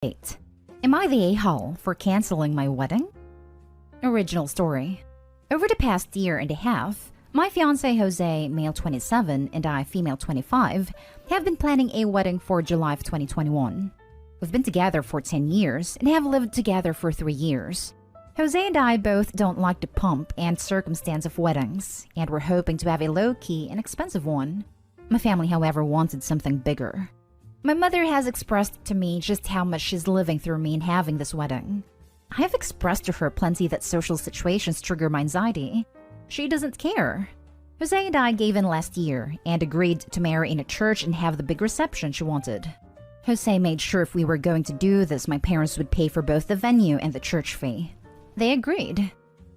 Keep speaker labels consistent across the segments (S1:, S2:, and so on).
S1: 8. Am I the a-hole for canceling my wedding? Original story. Over the past year and a half, my fiancé Jose, male 27, and I, female 25, have been planning a wedding for July of 2021. We've been together for 10 years and have lived together for 3 years. Jose and I both don't like the pomp and circumstance of weddings, and we're hoping to have a low-key and expensive one. My family, however, wanted something bigger. My mother has expressed to me just how much she's living through me in having this wedding. I have expressed to her plenty that social situations trigger my anxiety. She doesn't care. Jose and I gave in last year and agreed to marry in a church and have the big reception she wanted. Jose made sure if we were going to do this, my parents would pay for both the venue and the church fee. They agreed.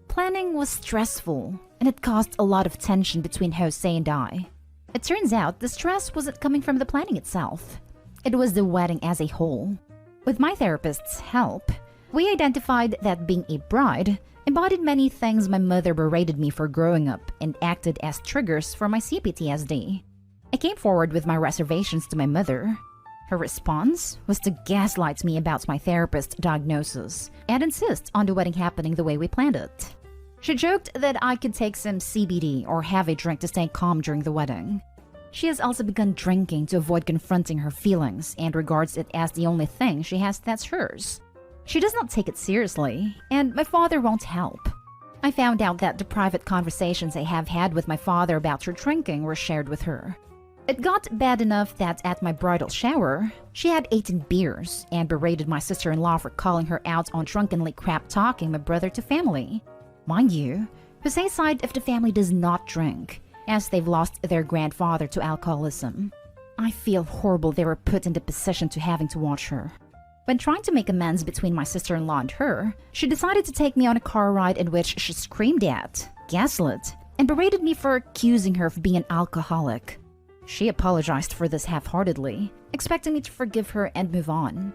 S1: Planning was stressful, and it caused a lot of tension between Jose and I. It turns out the stress wasn't coming from the planning itself. It was the wedding as a whole. With my therapist's help, we identified that being a bride embodied many things my mother berated me for growing up and acted as triggers for my CPTSD. I came forward with my reservations to my mother. Her response was to gaslight me about my therapist's diagnosis and insist on the wedding happening the way we planned it. She joked that I could take some CBD or have a drink to stay calm during the wedding. She has also begun drinking to avoid confronting her feelings and regards it as the only thing she has that's hers. She does not take it seriously, and my father won't help. I found out that the private conversations I have had with my father about her drinking were shared with her. It got bad enough that at my bridal shower, she had 18 beers and berated my sister-in-law for calling her out on drunkenly crap-talking my brother to family. Mind you, Jose's side of the family does not drink, as they've lost their grandfather to alcoholism. I feel horrible they were put in the position to having to watch her. When trying to make amends between my sister-in-law and her, she decided to take me on a car ride in which she screamed at, gaslit, and berated me for accusing her of being an alcoholic. She apologized for this half-heartedly, expecting me to forgive her and move on.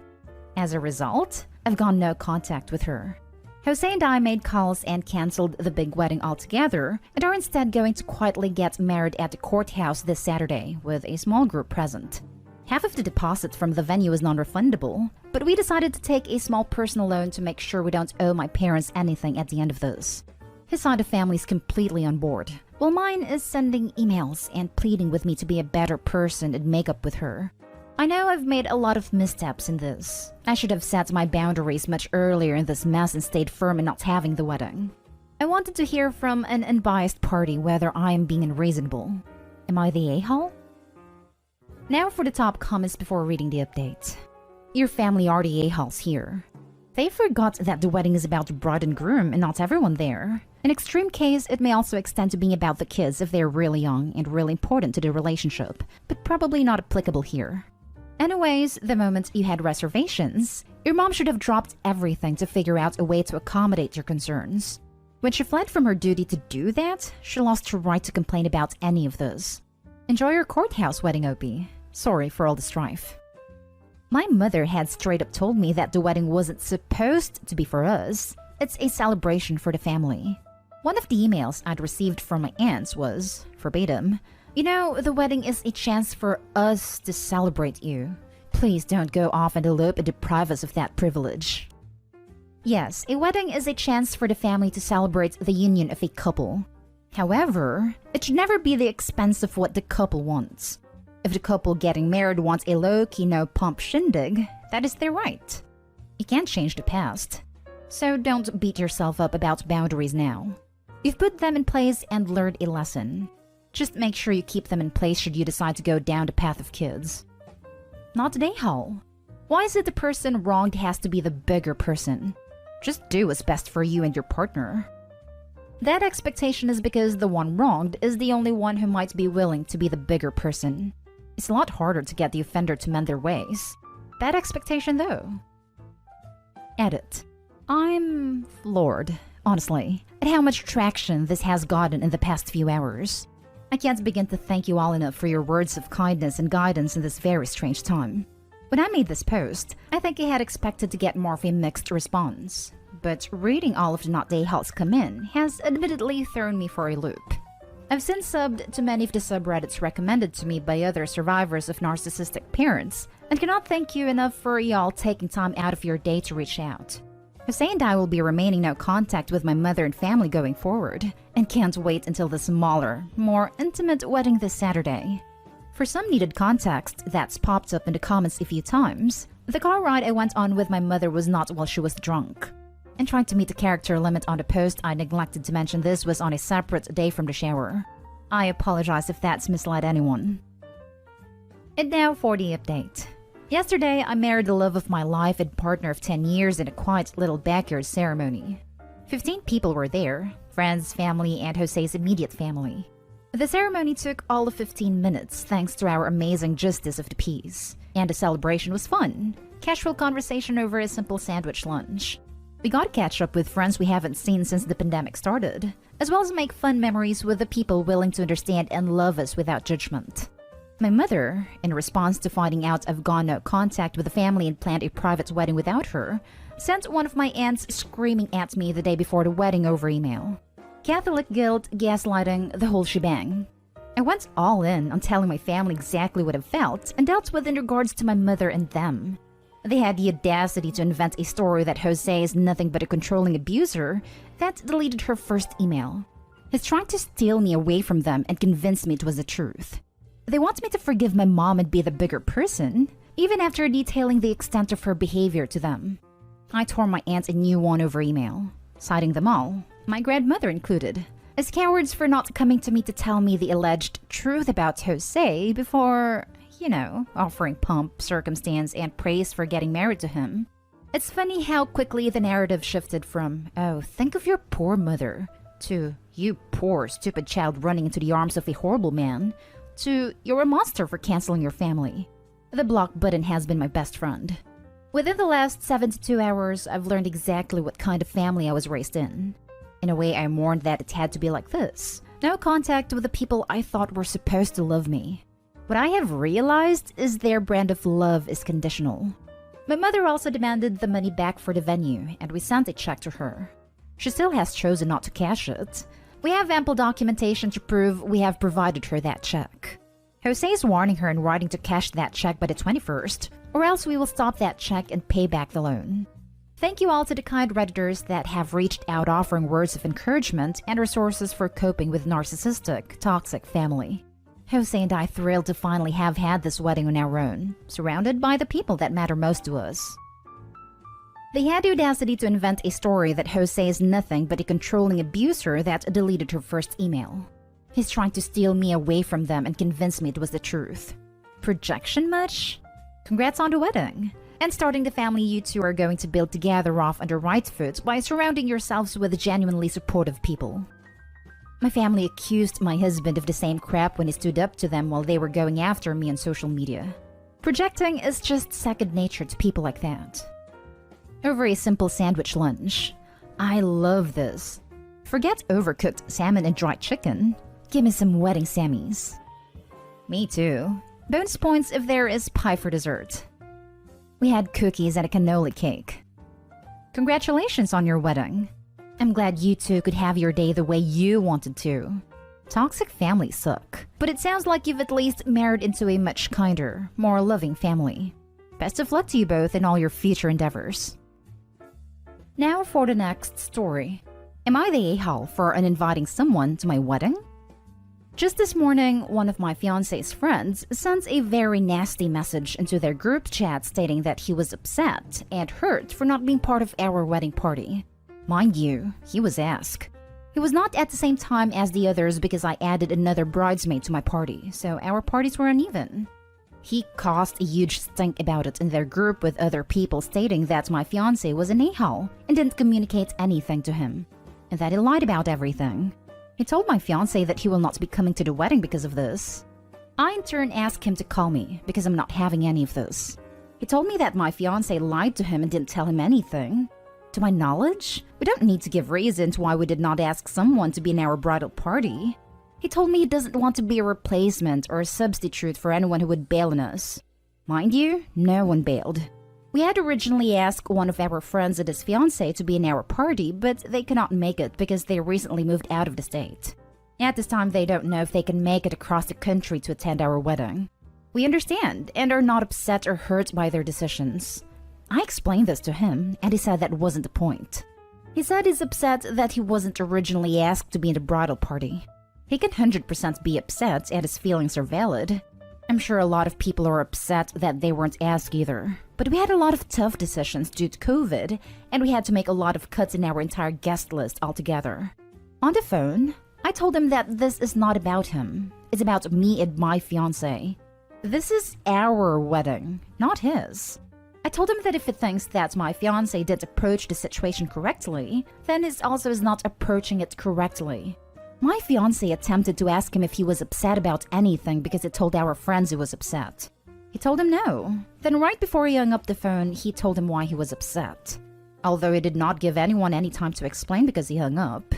S1: As a result, I've gone no contact with her. Jose and I made calls and canceled the big wedding altogether and are instead going to quietly get married at the courthouse this Saturday with a small group present. Half of the deposit from the venue is non-refundable, but we decided to take a small personal loan to make sure we don't owe my parents anything at the end of this. His side of family is completely on board, while mine is sending emails and pleading with me to be a better person and make up with her. I know I've made a lot of missteps in this. I should have set my boundaries much earlier in this mess and stayed firm in not having the wedding. I wanted to hear from an unbiased party whether I am being unreasonable. Am I the a-hole? Now for the top comments before reading the update. Your family are the a-holes here. They forgot that the wedding is about the bride and groom and not everyone there. In extreme case, it may also extend to being about the kids if they're really young and really important to the relationship, but probably not applicable here. Anyways, the moment you had reservations, your mom should have dropped everything to figure out a way to accommodate your concerns. When she fled from her duty to do that, she lost her right to complain about any of this. Enjoy your courthouse wedding, Opie. Sorry for all the strife. My mother had straight up told me that the wedding wasn't supposed to be for us. It's a celebration for the family. One of the emails I'd received from my aunts was, verbatim, "You know, the wedding is a chance for us to celebrate you. Please don't go off and elope and deprive us of that privilege." Yes, a wedding is a chance for the family to celebrate the union of a couple. However, it should never be the expense of what the couple wants. If the couple getting married wants a low-key, no-pump shindig, that is their right. You can't change the past. So don't beat yourself up about boundaries now. You've put them in place and learned a lesson. Just make sure you keep them in place should you decide to go down the path of kids. Not today, Hal. Why is it the person wronged has to be the bigger person? Just do what's best for you and your partner. That expectation is because the one wronged is the only one who might be willing to be the bigger person. It's a lot harder to get the offender to mend their ways. Bad expectation, though. Edit. I'm floored, honestly, at how much traction this has gotten in the past few hours. I can't begin to thank you all enough for your words of kindness and guidance in this very strange time. When I made this post, I think I had expected to get more of a mixed response. But reading all of the not day halts come in has admittedly thrown me for a loop. I've since subbed to many of the subreddits recommended to me by other survivors of narcissistic parents, and cannot thank you enough for y'all taking time out of your day to reach out. Jose and I will be remaining no contact with my mother and family going forward, and can't wait until the smaller, more intimate wedding this Saturday. For some needed context that's popped up in the comments a few times, the car ride I went on with my mother was not while she was drunk. And trying to meet the character limit on the post, I neglected to mention this was on a separate day from the shower. I apologize if that's misled anyone. And now for the update. Yesterday, I married the love of my life and partner of 10 years in a quiet little backyard ceremony. 15 people were there, friends, family, and Jose's immediate family. The ceremony took all of 15 minutes thanks to our amazing justice of the peace. And the celebration was fun. Casual conversation over a simple sandwich lunch. We got to catch up with friends we haven't seen since the pandemic started, as well as make fun memories with the people willing to understand and love us without judgment. My mother, in response to finding out I've gone no contact with the family and planned a private wedding without her, sent one of my aunts screaming at me the day before the wedding over email. Catholic guilt, gaslighting, the whole shebang. I went all in on telling my family exactly what I felt and dealt with in regards to my mother and them. They had the audacity to invent a story that Jose is nothing but a controlling abuser that deleted her first email. He's trying to steal me away from them and convince me it was the truth. They want me to forgive my mom and be the bigger person, even after detailing the extent of her behavior to them. I tore my aunt a new one over email, citing them all, my grandmother included, as cowards for not coming to me to tell me the alleged truth about Jose before, offering pomp, circumstance, and praise for getting married to him. It's funny how quickly the narrative shifted from, oh, think of your poor mother, to, you poor, stupid child running into the arms of a horrible man, to, you're a monster for canceling your family. The block button has been my best friend. Within the last 72 hours, I've learned exactly what kind of family I was raised in. In a way, I mourned that it had to be like this. No contact with the people I thought were supposed to love me. What I have realized is their brand of love is conditional. My mother also demanded the money back for the venue, and we sent a check to her. She still has chosen not to cash it. We have ample documentation to prove we have provided her that check. Jose is warning her in writing to cash that check by the 21st, or else we will stop that check and pay back the loan. Thank you all to the kind Redditors that have reached out offering words of encouragement and resources for coping with narcissistic, toxic family. Jose and I thrilled to finally have had this wedding on our own, surrounded by the people that matter most to us. They had the audacity to invent a story that Jose is nothing but a controlling abuser that deleted her first email. He's trying to steal me away from them and convince me it was the truth. Projection much? Congrats on the wedding! And starting the family you two are going to build together off on the right foot by surrounding yourselves with genuinely supportive people. My family accused my husband of the same crap when he stood up to them while they were going after me on social media. Projecting is just second nature to people like that. Over a simple sandwich lunch. I love this. Forget overcooked salmon and dried chicken. Give me some wedding Sammies. Me too. Bonus points if there is pie for dessert. We had cookies and a cannoli cake. Congratulations on your wedding. I'm glad you two could have your day the way you wanted to. Toxic families suck, but it sounds like you've at least married into a much kinder, more loving family. Best of luck to you both in all your future endeavors. Now for the next story. Am I the a-hole for uninviting someone to my wedding? Just this morning, one of my fiancé's friends sent a very nasty message into their group chat stating that he was upset and hurt for not being part of our wedding party. Mind you, he was asked. He was not at the same time as the others because I added another bridesmaid to my party, so our parties were uneven. He caused a huge stink about it in their group with other people stating that my fiancé was an a-hole and didn't communicate anything to him, and that he lied about everything. He told my fiancé that he will not be coming to the wedding because of this. I in turn asked him to call me because I'm not having any of this. He told me that my fiancé lied to him and didn't tell him anything. To my knowledge, we don't need to give reasons why we did not ask someone to be in our bridal party. He told me he doesn't want to be a replacement or a substitute for anyone who would bail on us. Mind you, no one bailed. We had originally asked one of our friends and his fiancé to be in our party, but they could not make it because they recently moved out of the state. At this time, they don't know if they can make it across the country to attend our wedding. We understand and are not upset or hurt by their decisions. I explained this to him, and he said that wasn't the point. He said he's upset that he wasn't originally asked to be in the bridal party. He can 100% be upset, and his feelings are valid. I'm sure a lot of people are upset that they weren't asked either. But we had a lot of tough decisions due to COVID, and we had to make a lot of cuts in our entire guest list altogether. On the phone, I told him that this is not about him. It's about me and my fiancé. This is our wedding, not his. I told him that if he thinks that my fiancé didn't approach the situation correctly, then he also is not approaching it correctly. My fiancé attempted to ask him if he was upset about anything because he told our friends he was upset. He told him no. Then right before he hung up the phone, he told him why he was upset. Although he did not give anyone any time to explain because he hung up.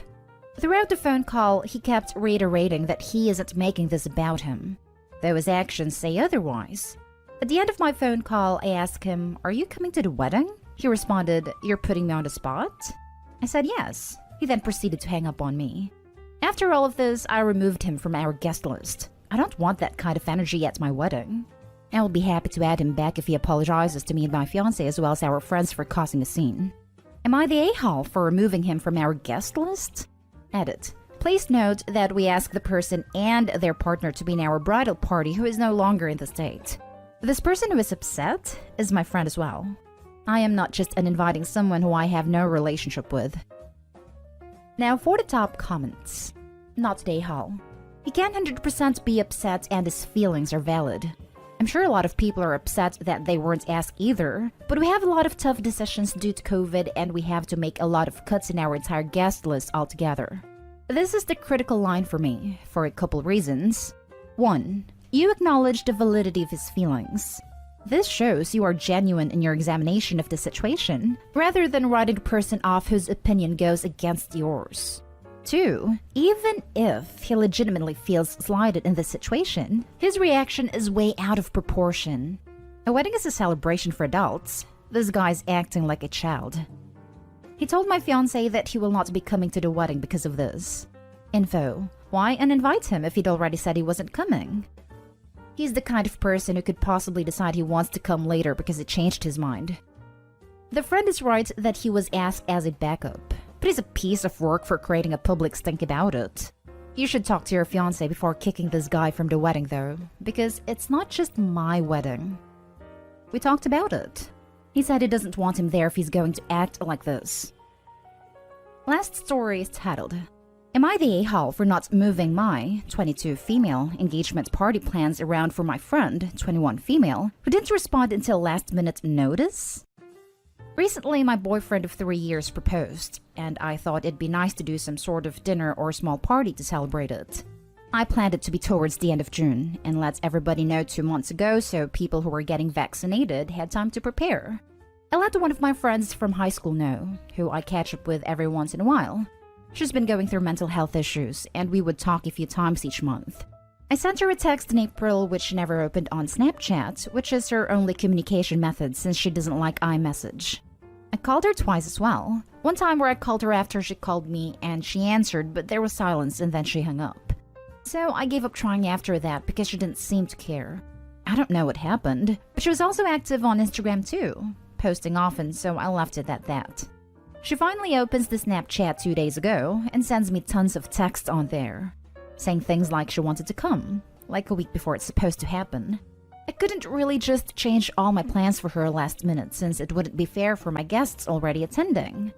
S1: Throughout the phone call, he kept reiterating that he isn't making this about him, though his actions say otherwise. At the end of my phone call, I asked him, "Are you coming to the wedding?" He responded, "You're putting me on the spot?" I said yes. He then proceeded to hang up on me. After all of this, I removed him from our guest list. I don't want that kind of energy at my wedding. I will be happy to add him back if he apologizes to me and my fiancé as well as our friends for causing a scene. Am I the a-hole for removing him from our guest list? Edit. Please note that we ask the person and their partner to be in our bridal party who is no longer in the state. This person who is upset is my friend as well. I am not just uninviting someone who I have no relationship with. Now for the top comments. Not the a-hole. He can 100% be upset and his feelings are valid. I'm sure a lot of people are upset that they weren't asked either, but we have a lot of tough decisions due to COVID and we have to make a lot of cuts in our entire guest list altogether. This is the critical line for me, for a couple reasons. 1. You acknowledge the validity of his feelings. This shows you are genuine in your examination of the situation, rather than writing a person off whose opinion goes against yours. 2. Even if he legitimately feels slighted in this situation, his reaction is way out of proportion. A wedding is a celebration for adults. This guy's acting like a child. He told my fiancé that he will not be coming to the wedding because of this. Info. Why uninvite him if he'd already said he wasn't coming? He's the kind of person who could possibly decide he wants to come later because he changed his mind. The friend is right that he was asked as a backup, but he's a piece of work for creating a public stink about it. You should talk to your fiancé before kicking this guy from the wedding though, because it's not just my wedding. We talked about it. He said he doesn't want him there if he's going to act like this. Last story is titled, Am I the a-hole for not moving my 22 female engagement party plans around for my friend, 21 female, who didn't respond until last minute notice? Recently, my boyfriend of 3 years proposed, and I thought it'd be nice to do some sort of dinner or small party to celebrate it. I planned it to be towards the end of June, and let everybody know 2 months ago so people who were getting vaccinated had time to prepare. I let one of my friends from high school know, who I catch up with every once in a while. She's been going through mental health issues, and we would talk a few times each month. I sent her a text in April which she never opened on Snapchat, which is her only communication method since she doesn't like iMessage. I called her twice as well. One time where I called her after she called me and she answered, but there was silence and then she hung up. So I gave up trying after that because she didn't seem to care. I don't know what happened, but she was also active on Instagram too, posting often, so I left it at that. She finally opens the Snapchat 2 days ago and sends me tons of text on there, saying things like she wanted to come, like a week before it's supposed to happen. I couldn't really just change all my plans for her last minute since it wouldn't be fair for my guests already attending.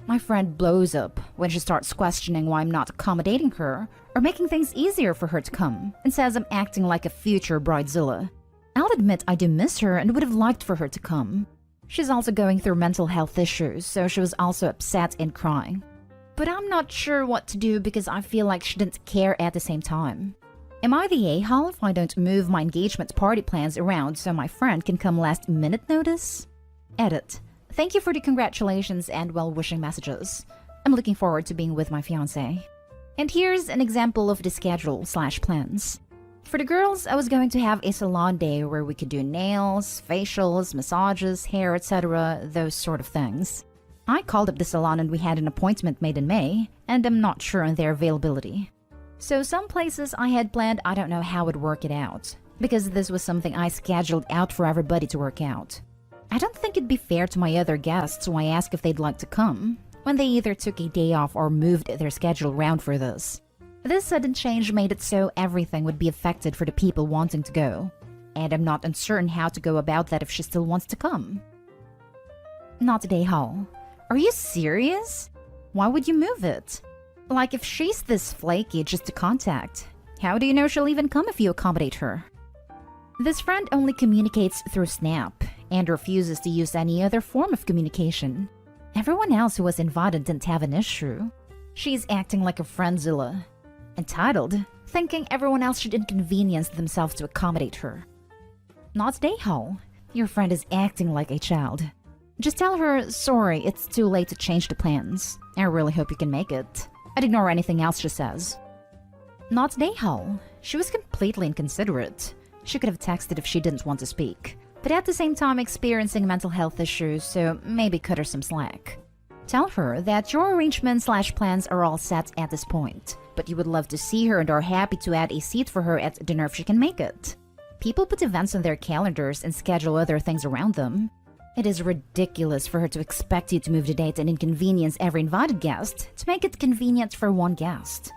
S1: My friend blows up when she starts questioning why I'm not accommodating her or making things easier for her to come and says I'm acting like a future bridezilla. I'll admit I do miss her and would have liked for her to come. She's also going through mental health issues, so she was also upset and crying. But I'm not sure what to do because I feel like she didn't care at the same time. Am I the a-hole if I don't move my engagement party plans around so my friend can come last minute notice? Edit. Thank you for the congratulations and well-wishing messages. I'm looking forward to being with my fiancé. And here's an example of the schedule/plans. For the girls, I was going to have a salon day where we could do nails, facials, massages, hair, etc., those sort of things. I called up the salon and we had an appointment made in May, and I'm not sure on their availability. So some places I had planned, I don't know how I'd work it out, because this was something I scheduled out for everybody to work out. I don't think it'd be fair to my other guests who I asked if they'd like to come, when they either took a day off or moved their schedule around for this. This sudden change made it so everything would be affected for the people wanting to go, and I'm not uncertain how to go about that if she still wants to come. Not today, Hall. Are you serious? Why would you move it? Like, if she's this flaky just to contact, how do you know she'll even come if you accommodate her? This friend only communicates through Snap and refuses to use any other form of communication. Everyone else who was invited didn't have an issue. She's acting like a friendzilla. Entitled, thinking everyone else should inconvenience themselves to accommodate her. Not today, Hall. Your friend is acting like a child. Just tell her, sorry, it's too late to change the plans. I really hope you can make it. I'd ignore anything else she says. Not today, Hall. She was completely inconsiderate. She could have texted if she didn't want to speak, but at the same time experiencing mental health issues, so maybe cut her some slack. Tell her that your arrangements/plans are all set at this point, but you would love to see her and are happy to add a seat for her at dinner if she can make it. People put events on their calendars and schedule other things around them. It is ridiculous for her to expect you to move the date and inconvenience every invited guest to make it convenient for one guest.